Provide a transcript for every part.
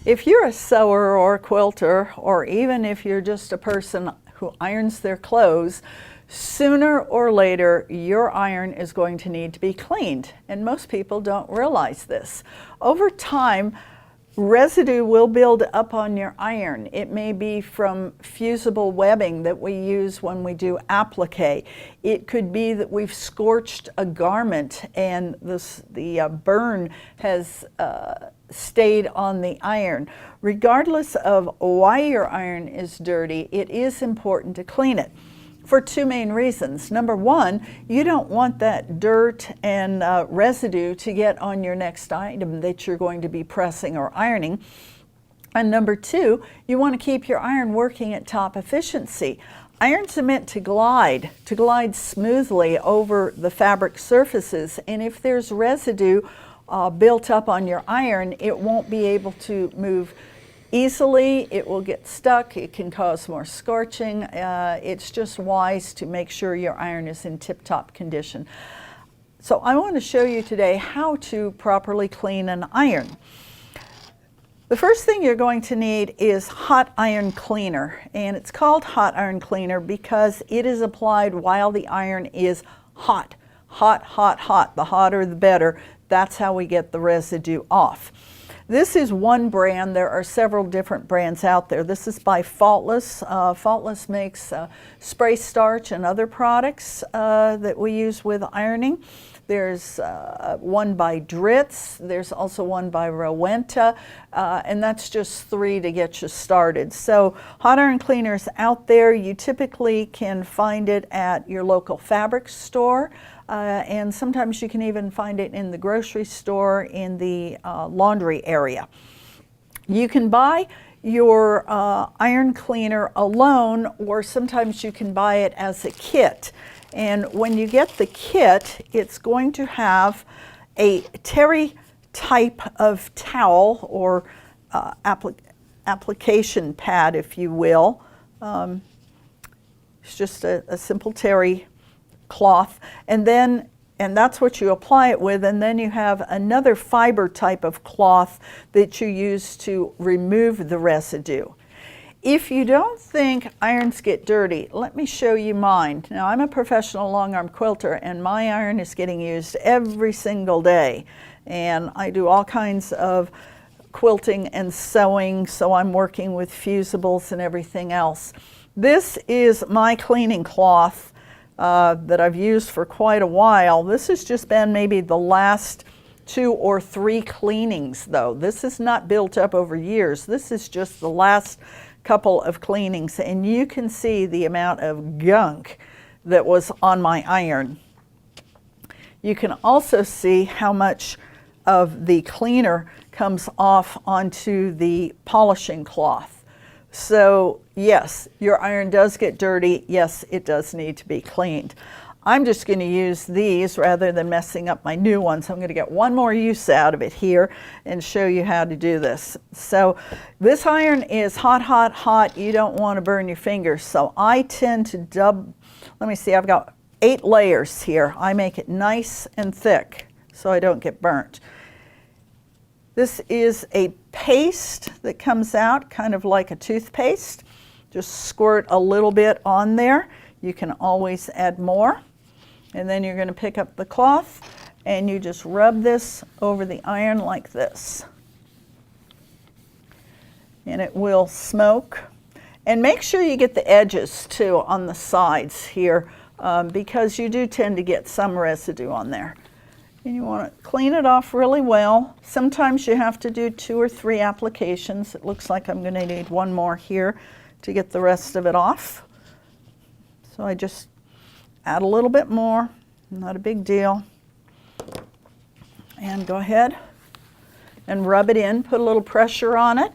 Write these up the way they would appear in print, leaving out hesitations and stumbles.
If you're a sewer or a quilter, or even if you're just a person who irons their clothes, sooner or later your iron is going to need to be cleaned, and most people don't realize this. Over time, residue will build up on your iron. It may be from fusible webbing that we use when we do applique. It could be that we've scorched a garment and the burn has stayed on the iron. Regardless of why your iron is dirty, it is important to clean it for two main reasons. Number one, you don't want that dirt and residue to get on your next item that you're going to be pressing or ironing. And number two, you want to keep your iron working at top efficiency. Irons are meant to glide smoothly over the fabric surfaces, and if there's residue built up on your iron, it won't be able to move easily. It will get stuck. It can cause more scorching. It's just wise to make sure your iron is in tip-top condition. So I want to show you today how to properly clean an iron. The first thing you're going to need is hot iron cleaner, and it's called hot iron cleaner because it is applied while the iron is hot. Hot, hot, hot. The hotter the better. That's how we get the residue off. This is one brand. There are several different brands out there. This is by Faultless. Faultless makes spray starch and other products that we use with ironing. There's one by Dritz. There's also one by Rowenta, and that's just three to get you started. So hot iron cleaners out there. You typically can find it at your local fabric store. And sometimes you can even find it in the grocery store in the laundry area. You can buy your iron cleaner alone, or sometimes you can buy it as a kit. And when you get the kit, it's going to have a terry type of towel or application pad, if you will. It's just a simple terry cloth, and that's what you apply it with, and then you have another fiber type of cloth that you use to remove the residue. If you don't think irons get dirty, let me show you mine. Now, I'm a professional long arm quilter, and my iron is getting used every single day, and I do all kinds of quilting and sewing, so I'm working with fusibles and everything else. This is my cleaning cloth that I've used for quite a while. This has just been maybe the last 2 or 3 cleanings, though. This is not built up over years. This is just the last couple of cleanings, and you can see the amount of gunk that was on my iron. You can also see how much of the cleaner comes off onto the polishing cloth. So yes, your iron does get dirty. Yes, it does need to be cleaned. I'm just going to use these rather than messing up my new ones. I'm going to get one more use out of it here and show you how to do this. So this iron is hot, hot, hot. You don't want to burn your fingers. So I tend to let me see, I've got 8 layers here. I make it nice and thick so I don't get burnt. This is a paste that comes out kind of like a toothpaste. Just squirt a little bit on there. You can always add more. And then you're going to pick up the cloth and you just rub this over the iron like this. And it will smoke. And make sure you get the edges too on the sides here because you do tend to get some residue on there. And you want to clean it off really well. Sometimes you have to do 2 or 3 applications. It looks like I'm going to need one more here to get the rest of it off. So I just add a little bit more, not a big deal. And go ahead and rub it in, put a little pressure on it.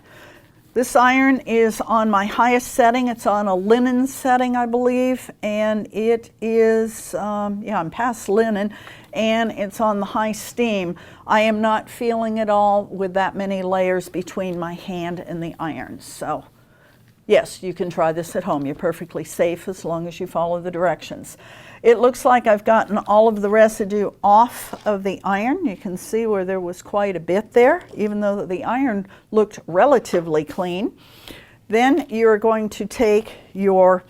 This iron is on my highest setting. It's on a linen setting, I believe, and it is, I'm past linen, and it's on the high steam. I am not feeling it all with that many layers between my hand and the iron. So Yes, you can try this at home. You're perfectly safe as long as you follow the directions. It looks like I've gotten all of the residue off of the iron. You can see where there was quite a bit there, even though the iron looked relatively clean. Then you're going to take your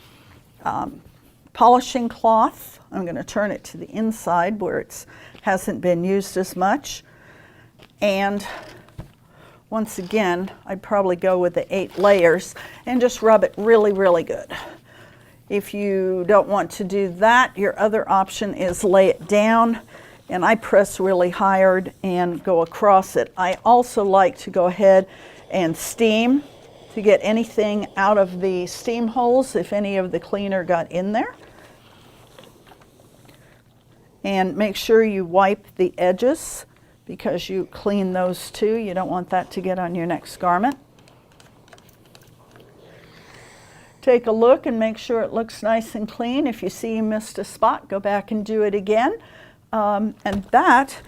polishing cloth. I'm going to turn it to the inside where it hasn't been used as much. And once again, I'd probably go with the 8 layers and just rub it really, really good. If you don't want to do that, your other option is lay it down, and I press really hard and go across it. I also like to go ahead and steam to get anything out of the steam holes if any of the cleaner got in there. And make sure you wipe the edges, because you clean those too. You don't want that to get on your next garment. Take a look and make sure it looks nice and clean. If you see you missed a spot, go back and do it again. And that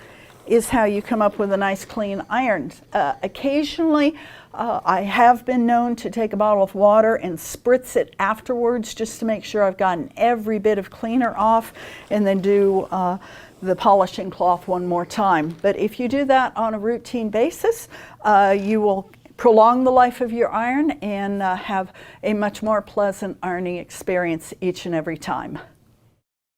is how you come up with a nice clean iron. Occasionally, I have been known to take a bottle of water and spritz it afterwards just to make sure I've gotten every bit of cleaner off, and then do the polishing cloth one more time. But if you do that on a routine basis, you will prolong the life of your iron and have a much more pleasant ironing experience each and every time.